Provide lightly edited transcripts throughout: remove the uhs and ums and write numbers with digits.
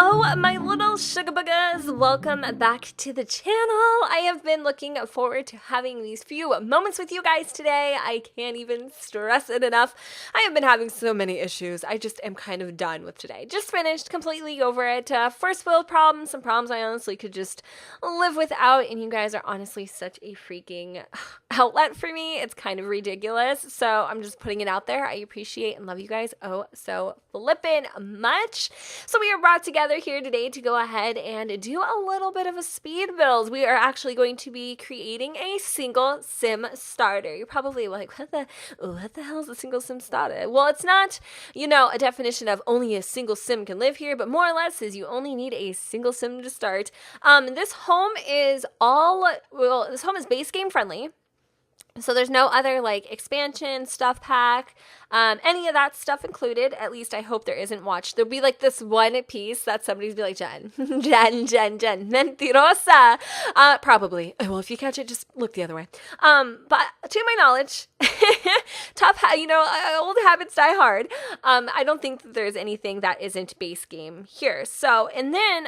Hello, my little sugar boogers. Welcome back to the channel. I have been looking forward to having these few moments with you guys today. I can't even stress it enough. I have been having so many issues. I just am kind of done with today. Just finished, completely over it. First world problems, some problems I honestly could just live without, and you guys are honestly such a freaking outlet for me. It's kind of ridiculous, so I'm just putting it out there. I appreciate and love you guys oh so flippin' much. So we are brought together here today to go ahead and do a little bit of a speed build. We are actually going to be creating a single sim starter. You're probably like, what the hell is a single sim starter? Well, it's not, a definition of only a single sim can live here, but more or less is you only need a single sim to start. This home is base game friendly. So there's no other like expansion, stuff pack, any of that stuff included. At least I hope there isn't. Watch, there'll be like this one piece that somebody's be like, Jen, mentirosa. Probably. Well, if you catch it, just look the other way. But to my knowledge, old habits die hard. I don't think that there's anything that isn't base game here. So, and then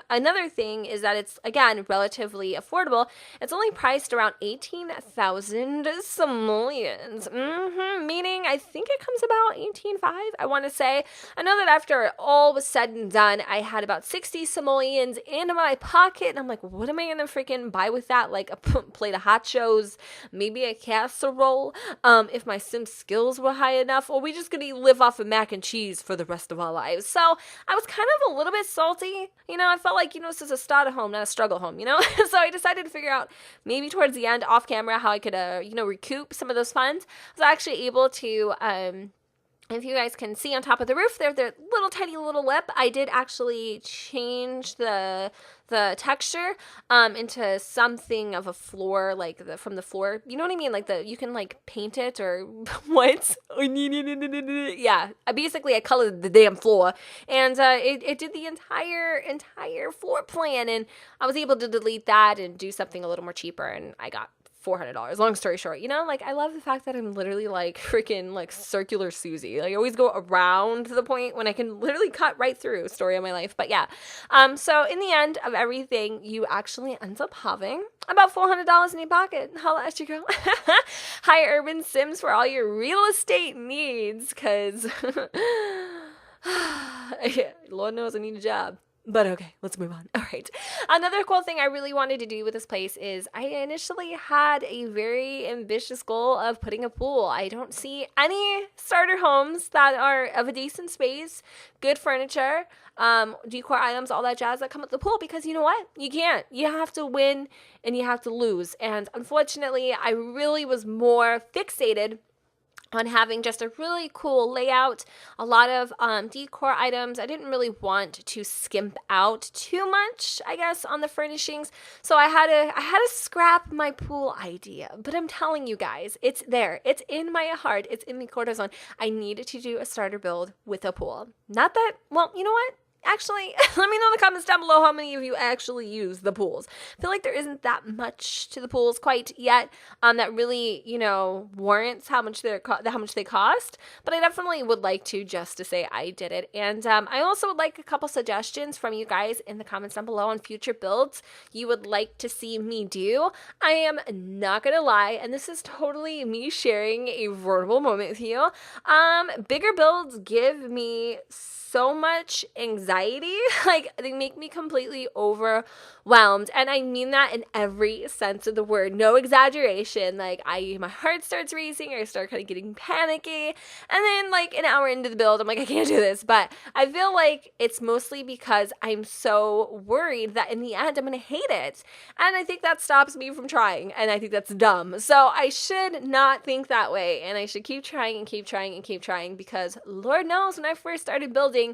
another thing is that it's, again, relatively affordable. It's only priced around 18,000 simoleons. Meaning, I think it comes about 18.5, I want to say. I know that after all was said and done, I had about 60 simoleons in my pocket, and I'm like, what am I gonna freaking buy with that? Like a plate of hot shows, maybe a casserole, if my sim skills were high enough, or we just gonna live off of mac and cheese for the rest of our lives. So I was kind of a little bit salty. I felt like, this is a starter home, not a struggle home, So I decided to figure out maybe towards the end off camera how I could recoup some of those funds. I was actually able to, if you guys can see on top of the roof, there's their little tiny little lip. I did actually change the texture into something of a floor, like from the floor. You know what I mean? Like you can like paint it or what? Yeah. I colored the damn floor, and it did the entire floor plan, and I was able to delete that and do something a little more cheaper, and I got $400. Long story short, I love the fact that I'm literally like freaking like circular Susie. Like I always go around to the point when I can literally cut right through. Story of my life. But yeah. So in the end of everything, you actually end up having about $400 in your pocket. Holla at you, girl. Hire Urban Sims for all your real estate needs, because Lord knows I need a job. But okay, let's move on. All right. Another cool thing I really wanted to do with this place is I initially had a very ambitious goal of putting a pool. I don't see any starter homes that are of a decent space, good furniture, decor items, all that jazz that come with the pool, because you know what? You can't. You have to win and you have to lose. And unfortunately, I really was more fixated on having just a really cool layout, a lot of decor items. I didn't really want to skimp out too much, I guess, on the furnishings. So I had to scrap my pool idea. But I'm telling you guys, it's there. It's in my heart. It's in my corazon. I need to do a starter build with a pool. Not that, well, you know what? Actually, let me know in the comments down below how many of you actually use the pools. I feel like there isn't that much to the pools quite yet that really, warrants how much they cost. But I definitely would like to, just to say I did it. And I also would like a couple suggestions from you guys in the comments down below on future builds you would like to see me do. I am not gonna lie, and this is totally me sharing a vulnerable moment with you. Bigger builds give me so much anxiety. Like, they make me completely overwhelmed, and I mean that in every sense of the word, no exaggeration. Like, my heart starts racing, I start kind of getting panicky, and then like an hour into the build, I'm like, I can't do this. But I feel like it's mostly because I'm so worried that in the end I'm gonna hate it, and I think that stops me from trying, and I think that's dumb. So I should not think that way, and I should keep trying and keep trying and keep trying, because Lord knows when I first started building,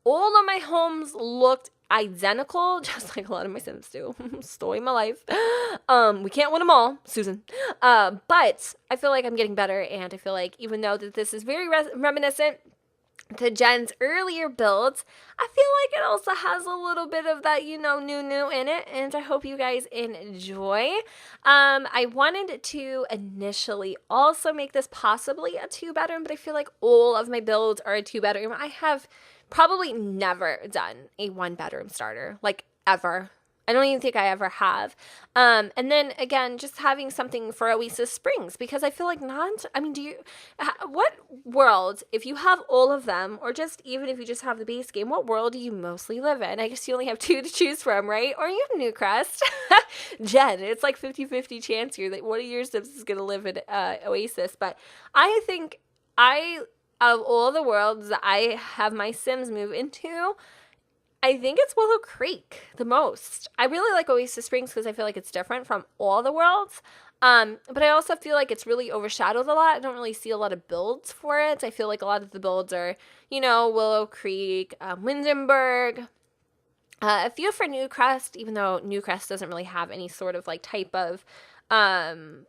all of my homes looked identical, just like a lot of my Sims do. Story of my life. We can't win them all, Susan. But I feel like I'm getting better, and I feel like even though that this is very reminiscent to Jen's earlier builds, I feel like it also has a little bit of that, new in it, and I hope you guys enjoy. I wanted to initially also make this possibly a 2-bedroom, but I feel like all of my builds are a 2-bedroom. I have probably never done a 1-bedroom starter, like ever. I don't even think I ever have. And then again, just having something for Oasis Springs, because I feel like what world, if you have all of them, or just even if you just have the base game, what world do you mostly live in? I guess you only have 2 to choose from, right? Or you have Newcrest. Jen, it's like 50-50 chance here that one of your Sims is going to live in Oasis. But I think out of all the worlds that I have my Sims move into, I think it's Willow Creek the most. I really like Oasis Springs because I feel like it's different from all the worlds. But I also feel like it's really overshadowed a lot. I don't really see a lot of builds for it. I feel like a lot of the builds are, Willow Creek, Windenburg, a few for Newcrest, even though Newcrest doesn't really have any sort of like type of genre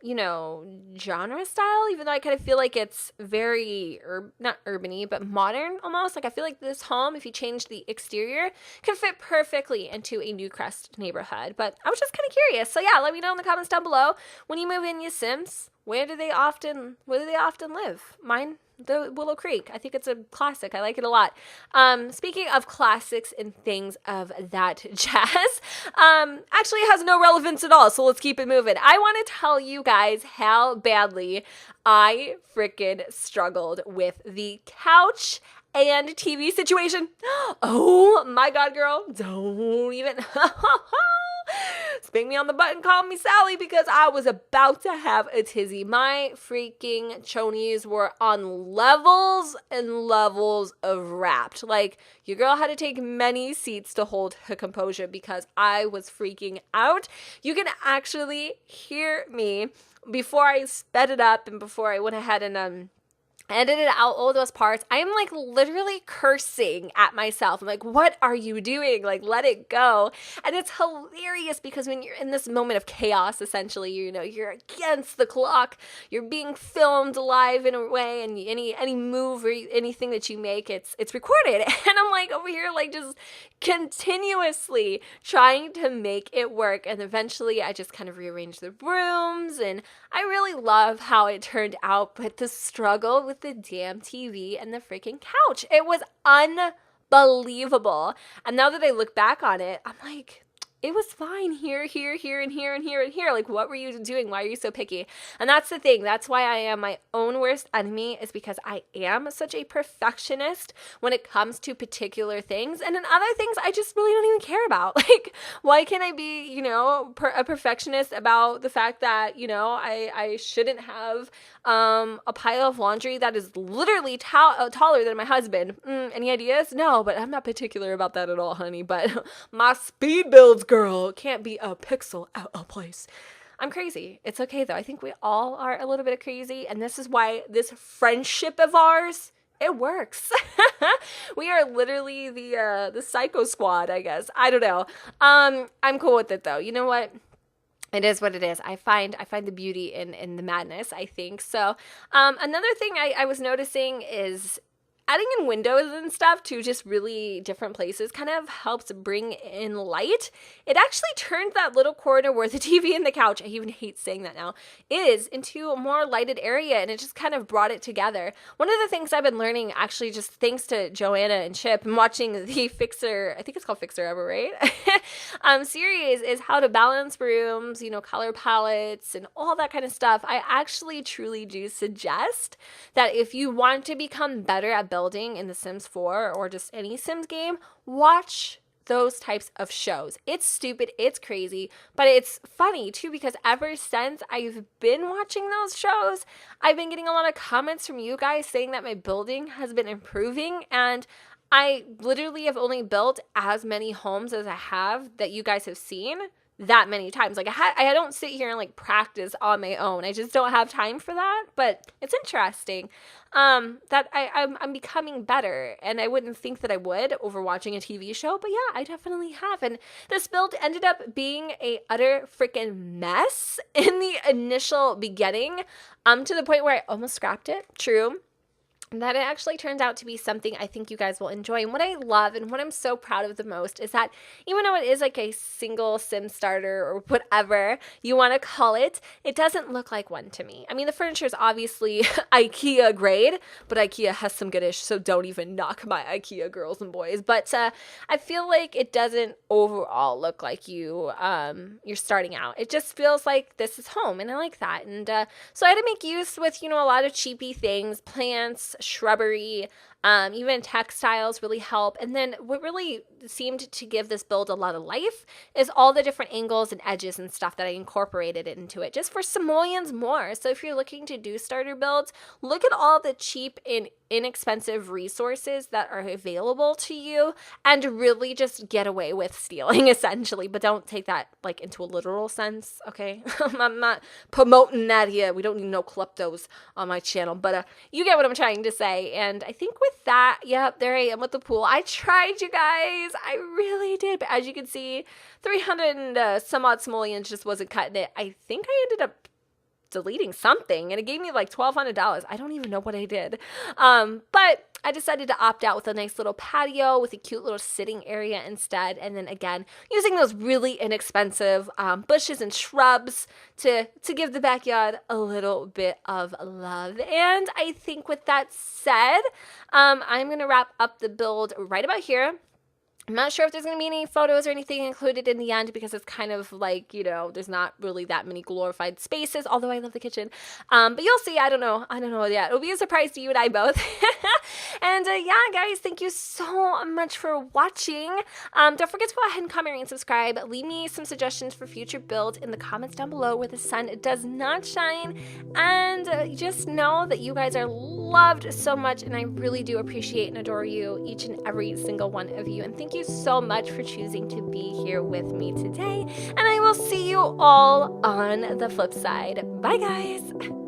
style, even though I kind of feel like it's very, not urban-y, but modern almost. Like I feel like this home, if you change the exterior, could fit perfectly into a Newcrest neighborhood. But I was just kind of curious. So yeah, let me know in the comments down below. When you move in your Sims, where do they often live? Mine, the Willow Creek. I think it's a classic. I like it a lot. Speaking of classics and things of that jazz, actually it has no relevance at all, so let's keep it moving. I want to tell you guys how badly I freaking struggled with the couch and TV situation. Oh my God, girl. Don't even... Spank me on the butt and call me Sally, because I was about to have a tizzy. My freaking chonies were on levels and levels of wrapped. Like, your girl had to take many seats to hold her composure because I was freaking out. You can actually hear me before I sped it up and before I went ahead and edited out all those parts. I am like literally cursing at myself. I'm like, what are you doing? Like, let it go. And it's hilarious because when you're in this moment of chaos, essentially, you're against the clock. You're being filmed live in a way, and any move or anything that you make, it's recorded. And I'm like over here, like just continuously trying to make it work. And eventually I just kind of rearranged the rooms, and I really love how it turned out. But the struggle with the damn TV and the freaking couch, it was unbelievable. And now that I look back on it, I'm like, it was fine here, and here, and here. Like, what were you doing? Why are you so picky? And that's the thing. That's why I am my own worst enemy, is because I am such a perfectionist when it comes to particular things. And in other things, I just really don't even care about. Like, why can't I be, a perfectionist about the fact that, I shouldn't have a pile of laundry that is literally taller than my husband? Any ideas? No, but I'm not particular about that at all, honey. But my speed builds, girl, can't be a pixel out of place. I'm crazy. It's okay though. I think we all are a little bit crazy, and this is why this friendship of ours, it works. We are literally the psycho squad, I guess. I don't know. I'm cool with it though. You know what? It is what it is. I find the beauty in the madness, I think. So another thing I was noticing is adding in windows and stuff to just really different places kind of helps bring in light. It actually turned that little corner where the TV and the couch, I even hate saying that now, is into a more lighted area, and it just kind of brought it together. One of the things I've been learning, actually just thanks to Joanna and Chip and watching the Fixer, I think it's called Fixer Ever, right? Series, is how to balance rooms, color palettes and all that kind of stuff. I actually truly do suggest that if you want to become better at building in The Sims 4 or just any Sims game, watch those types of shows. It's stupid, it's crazy, but it's funny too, because ever since I've been watching those shows, I've been getting a lot of comments from you guys saying that my building has been improving, and I literally have only built as many homes as I have that you guys have seen that many times. Like I don't sit here and like practice on my own. I just don't have time for that. But it's interesting that I'm becoming better, and I wouldn't think that I would over watching a TV show, but yeah, I definitely have. And this build ended up being a utter freaking mess in the initial beginning, to the point where I almost scrapped it. True. that it actually turns out to be something I think you guys will enjoy. And what I love and what I'm so proud of the most is that even though it is like a single sim starter or whatever you want to call it, it doesn't look like one to me. I mean, the furniture is obviously IKEA grade, but IKEA has some goodish, so don't even knock my IKEA girls and boys. But I feel like it doesn't overall look like you're starting out. It just feels like this is home, and I like that. And so I had to make use with, a lot of cheapy things, plants, shrubbery, even textiles really help. And then what really seemed to give this build a lot of life is all the different angles and edges and stuff that I incorporated into it just for simoleons more. So if you're looking to do starter builds, look at all the cheap and inexpensive resources that are available to you and really just get away with stealing essentially, but don't take that like into a literal sense, okay? I'm not promoting that here. We don't need no kleptos on my channel, but you get what I'm trying to say. And I think with that, yep, there I am with the pool. I tried, you guys. I really did. But as you can see, 300 and some odd simoleons just wasn't cutting it. I think I ended up deleting something and it gave me like $1,200. I don't even know what I did. But I decided to opt out with a nice little patio with a cute little sitting area instead. And then again, using those really inexpensive bushes and shrubs to give the backyard a little bit of love. And I think with that said, I'm going to wrap up the build right about here. I'm not sure if there's going to be any photos or anything included in the end because it's kind of like, there's not really that many glorified spaces, although I love the kitchen. But you'll see. I don't know yet. It'll be a surprise to you and I both. And yeah, guys, thank you so much for watching. Don't forget to go ahead and comment and subscribe. Leave me some suggestions for future builds in the comments down below where the sun does not shine. And just know that you guys are loved so much, and I really do appreciate and adore you, each and every single one of you. And thank you so much for choosing to be here with me today, and I will see you all on the flip side. Bye, guys.